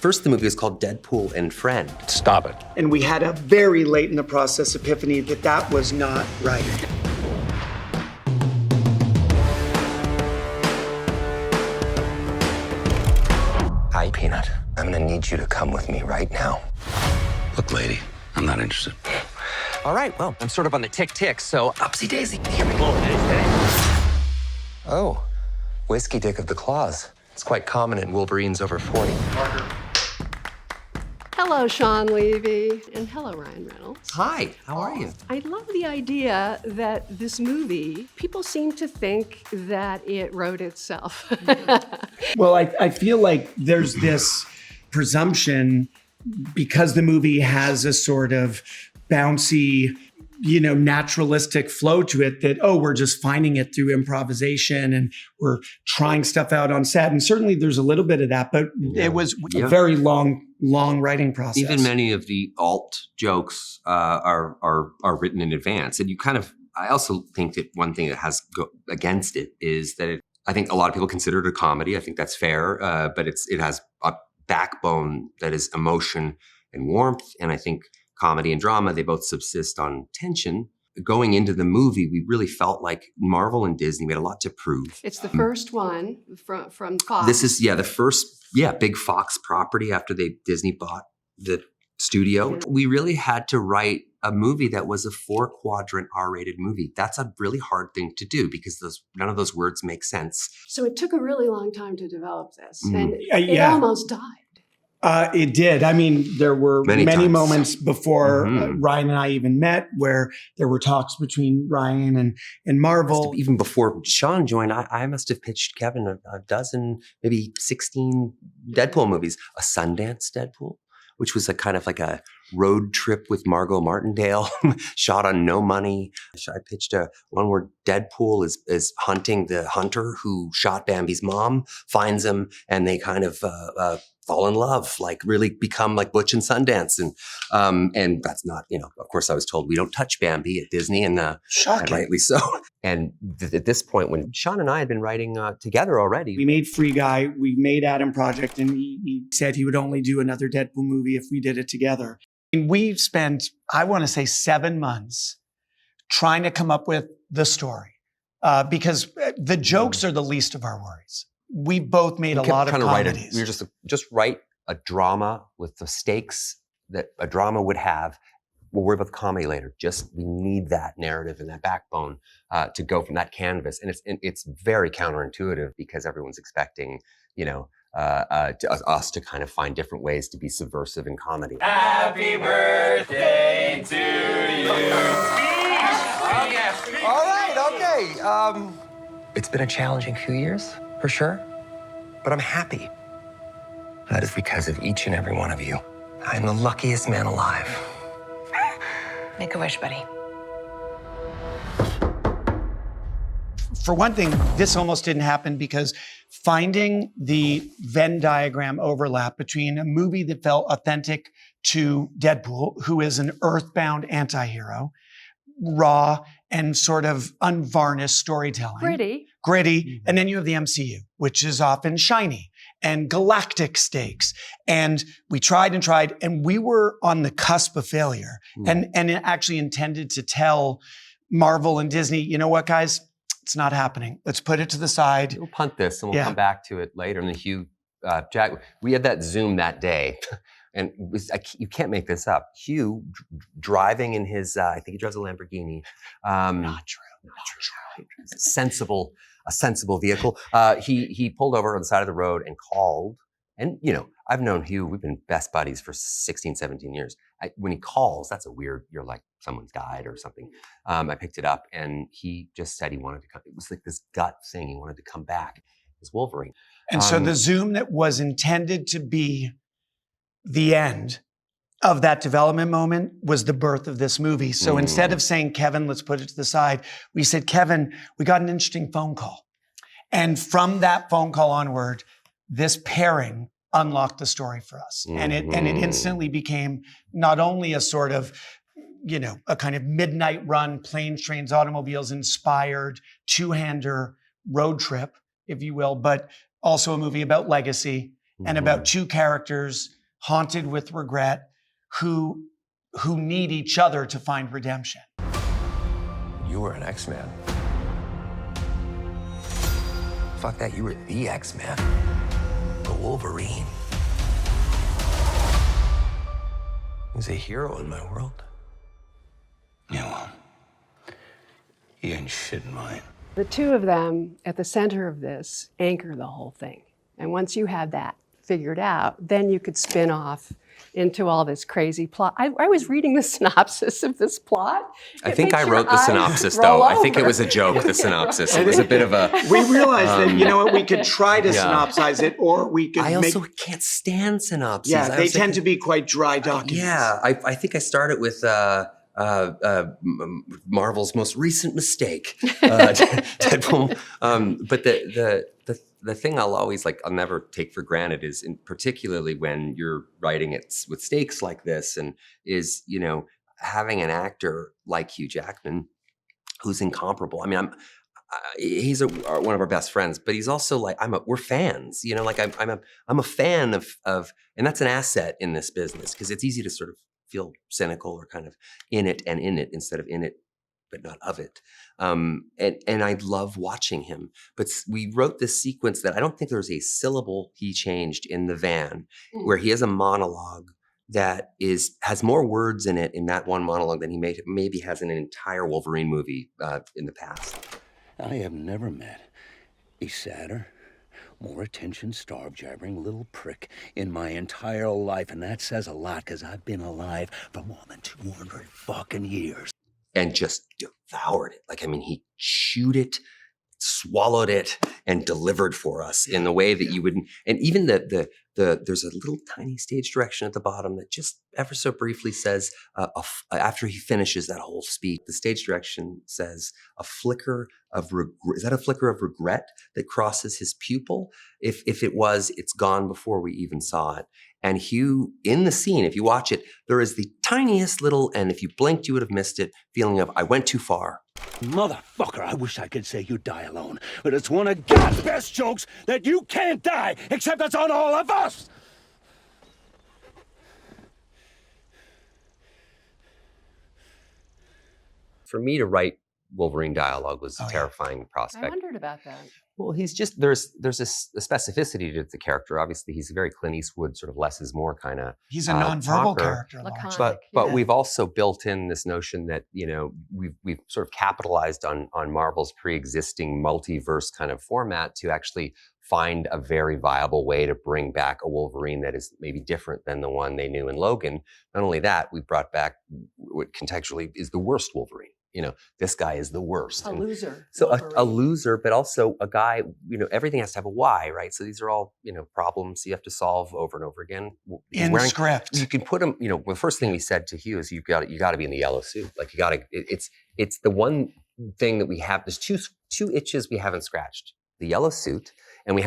First, the movie was called Deadpool and Friend. Stop it. And we had a very late in the process epiphany that that was not right. Hi, Peanut. I'm gonna need you to come with me right now. Look, lady, I'm not interested. All right, well, I'm sort of on the tick-tick, so upsy daisy. Here we go. Oh, whiskey dick of the claws. It's quite common in Wolverines over 40. Hello, Shawn Levy, and hello, Ryan Reynolds. Hi, how are you? I love the idea that this movie, people seem to think that it wrote itself. Well, I feel like there's this presumption because the movie has a sort of bouncy, naturalistic flow to it that, we're just finding it through improvisation and we're trying stuff out on set. And certainly there's a little bit of that, but it was a very long writing process. Even many of the alt jokes are written in advance. And I also think that one thing that has against it is that I think a lot of people consider it a comedy. I think that's fair, but it has a backbone that is emotion and warmth. And I think comedy and drama, they both subsist on tension. Going into the movie, we really felt like Marvel and Disney made a lot to prove. It's the first one from Fox. This is, the first, big Fox property after Disney bought the studio. We really had to write a movie that was a 4-quadrant R-rated movie. That's a really hard thing to do because none of those words make sense. So it took a really long time to develop this, and it almost died. It did. I mean, there were many moments before Ryan and I even met where there were talks between Ryan and Marvel. Even before Shawn joined, I must have pitched Kevin a dozen, maybe 16 Deadpool movies. A Sundance Deadpool, which was a kind of like a road trip with Margot Martindale, shot on no money. I pitched one where Deadpool is hunting the hunter who shot Bambi's mom, finds him, and they kind of fall in love, like really become like Butch and Sundance. And that's not, of course I was told we don't touch Bambi at Disney, and rightly so. And at this point, when Shawn and I had been writing together already. We made Free Guy, we made Adam Project, and he said he would only do another Deadpool movie if we did it together. And we spent, I want to say, 7 months trying to come up with the story because the jokes are the least of our worries. We both made a lot of comedies. We were just write a drama with the stakes that a drama would have. We'll worry about the comedy later. We need that narrative and that backbone to go from that canvas. And it's very counterintuitive because everyone's expecting, us to kind of find different ways to be subversive in comedy. Happy birthday to you. All right, okay. It's been a challenging few years, for sure, but I'm happy. That is because of each and every one of you. I'm the luckiest man alive. Make a wish, buddy. For one thing, this almost didn't happen because finding the Venn diagram overlap between a movie that felt authentic to Deadpool, who is an earthbound anti-hero, raw and sort of unvarnished storytelling. Gritty. And then you have the MCU, which is often shiny and galactic stakes. And we tried, and we were on the cusp of failure. And it actually intended to tell Marvel and Disney, you know what, guys? It's not happening. Let's put it to the side. We'll punt this and we'll come back to it later. And then Hugh Jackman, we had that Zoom that day. And you can't make this up. Hugh driving in his, I think he drives a Lamborghini. Not true. A sensible vehicle. He pulled over on the side of the road and called. And, I've known Hugh, we've been best buddies for 16, 17 years. When he calls, that's you're like, someone's died or something. I picked it up and he just said he wanted to come. It was like this gut thing. He wanted to come back as Wolverine. And so the Zoom that was intended to be the end of that development moment was the birth of this movie. So instead of saying, Kevin, let's put it to the side, we said, Kevin, we got an interesting phone call. And from that phone call onward, this pairing unlocked the story for us. And it instantly became not only a sort of, a kind of midnight run, planes, trains, automobiles inspired two-hander road trip, if you will, but also a movie about legacy and about two characters haunted with regret who need each other to find redemption. You were an X-Man. Fuck that, you were the X-Man. The Wolverine. He's a hero in my world. Yeah, well, he ain't shit in mine. The two of them at the center of this anchor the whole thing. And once you had that figured out, then you could spin off into all this crazy plot. I was reading the synopsis of this plot. I think I wrote the synopsis, though. I think it was a joke, the synopsis. It was a bit of a... We realized that, you know what, we could try to synopsize it, or we could I also can't stand synopses. Yeah, they tend to be quite dry documents. Yeah, I think I started with Marvel's most recent mistake, Deadpool. But the thing I'll never take for granted is, particularly when you're writing it with stakes like this, and is, you know, having an actor like Hugh Jackman, who's incomparable. I mean, he's one of our best friends, but he's also like, we're fans, you know, like I'm a fan of, and that's an asset in this business, because it's easy to sort of feel cynical or kind of in it instead of in it but not of it. And I love watching him. But we wrote this sequence that I don't think there's a syllable he changed in the van, where he has a monologue that has more words in it in that one monologue than he maybe has in an entire Wolverine movie in the past. I have never met a sadder, more attention-starved, jabbering little prick in my entire life. And that says a lot, because I've been alive for more than 200 fucking years. And just devoured it. Like, I mean, he chewed it, swallowed it, and delivered for us in the way that you would. And even there's a little tiny stage direction at the bottom that just ever so briefly says, after he finishes that whole speech, the stage direction says, a flicker of regret. Is that a flicker of regret that crosses his pupil? If it was, it's gone before we even saw it. And Hugh, in the scene, if you watch it, there is the tiniest little, and if you blinked, you would have missed it, feeling of, I went too far. Motherfucker, I wish I could say you die alone, but it's one of God's best jokes that you can't die, except it's on all of us! For me to write Wolverine dialogue was a terrifying prospect. I wondered about that. Well, he's just, there's a specificity to the character. Obviously, he's a very Clint Eastwood, sort of less is more kind of He's a nonverbal character. But we've also built in this notion that, you know, we've sort of capitalized on Marvel's pre-existing multiverse kind of format to actually find a very viable way to bring back a Wolverine that is maybe different than the one they knew in Logan. Not only that, we brought back what contextually is the worst Wolverine. You know, this guy is the worst. A loser. So a loser, but also a guy, you know, everything has to have a why, right? So these are all, you know, problems you have to solve over and over again. In script. You can put him, you know, the first thing we said to Hugh is you got to be in the yellow suit. Like it's the one thing that we have, there's two itches we haven't scratched. The yellow suit, and we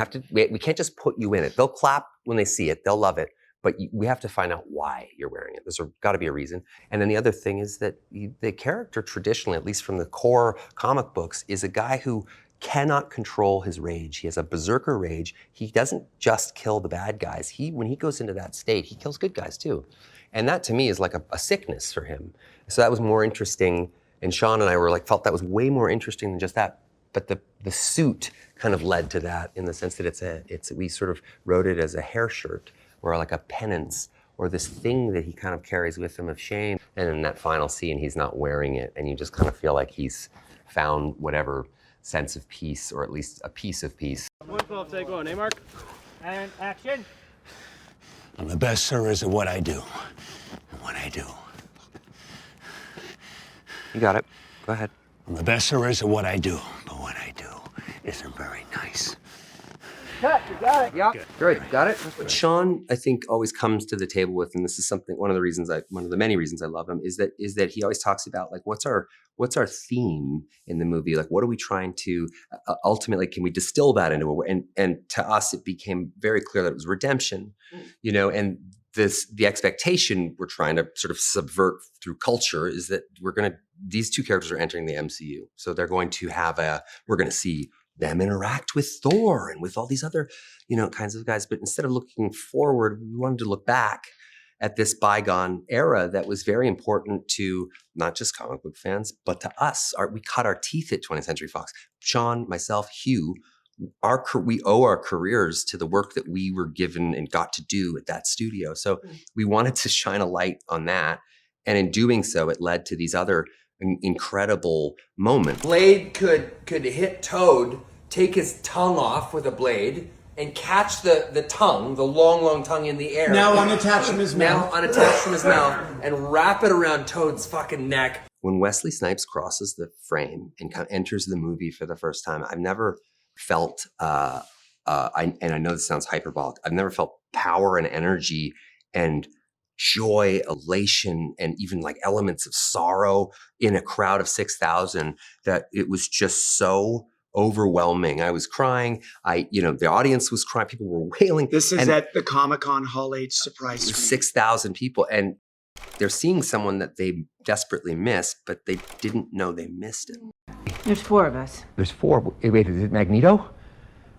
can't just put you in it. They'll clap when they see it, they'll love it. But we have to find out why you're wearing it. There's got to be a reason. And then the other thing is that the character traditionally, at least from the core comic books, is a guy who cannot control his rage. He has a berserker rage. He doesn't just kill the bad guys. When he goes into that state, he kills good guys too. And that to me is like a sickness for him. So that was more interesting. And Shawn and I felt that was way more interesting than just that. But the suit kind of led to that in the sense that we sort of wrote it as a hair shirt, or like a penance, or this thing that he kind of carries with him of shame. And in that final scene, he's not wearing it, and you just kind of feel like he's found whatever sense of peace, or at least a piece of peace. 112, take one, eh, Mark? And action. I'm the best service at what I do. And what I do. You got it. Go ahead. I'm the best service at what I do, but what I do isn't very nice. Cut, you got it. Yep. Good. Got it. What Shawn, I think, always comes to the table with, and this is one of the many reasons I love him, is that he always talks about, like, what's our theme in the movie? Like, what are we trying to ultimately? Can we distill that into a? And to us, it became very clear that it was redemption, you know, and the expectation we're trying to sort of subvert through culture is that these two characters are entering the MCU, so they're going to have we're going to see them interact with Thor and with all these other, kinds of guys. But instead of looking forward, we wanted to look back at this bygone era that was very important to not just comic book fans, but to us. We cut our teeth at 20th Century Fox. Sean, myself, Hugh, we owe our careers to the work that we were given and got to do at that studio. So we wanted to shine a light on that. And in doing so, it led to these other incredible moments. Blade could hit Toad, take his tongue off with a blade, and catch the tongue, the long tongue in the air. Now unattached from his mouth. And wrap it around Toad's fucking neck. When Wesley Snipes crosses the frame and kind of enters the movie for the first time, I've never felt, and I know this sounds hyperbolic, I've never felt power and energy and joy, elation, and even like elements of sorrow in a crowd of 6,000 that it was just so overwhelming. I was crying. The audience was crying. People were wailing. This is at the Comic-Con Hall H surprise screening. 6,000 people. And they're seeing someone that they desperately missed, but they didn't know they missed it. There's 4 of us. There's 4. Wait, is it Magneto?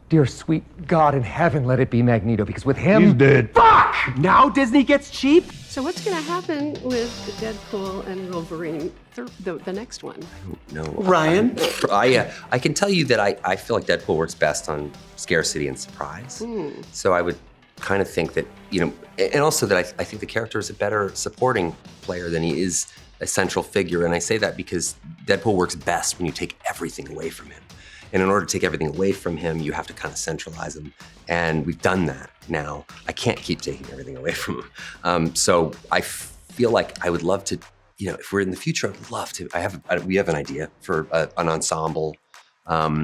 Dear sweet God in heaven, let it be Magneto, because with him... He's dead. Fuck! Now Disney gets cheap? So what's going to happen with Deadpool and Wolverine, the next one? I don't know. Ryan? I can tell you that I feel like Deadpool works best on scarcity and surprise. So I would kind of think that, and also that I think the character is a better supporting player than he is a central figure. And I say that because Deadpool works best when you take everything away from him. And in order to take everything away from him, you have to kind of centralize him. And we've done that now. I can't keep taking everything away from him. So I feel like I would love to, if we're in the future, I'd love to. We have an idea for an ensemble.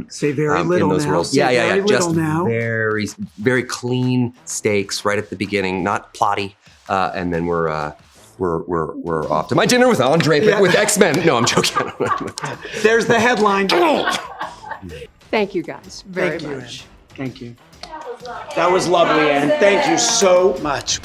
Say very little in those now. roles. Say Yeah. very Just little now. very, very clean stakes right at the beginning, not plotty. And then we're off to my dinner with Andre with X-Men. No, I'm joking. There's the headline. Thank you guys very much. Thank you. That was lovely, Anne. Thank you so much.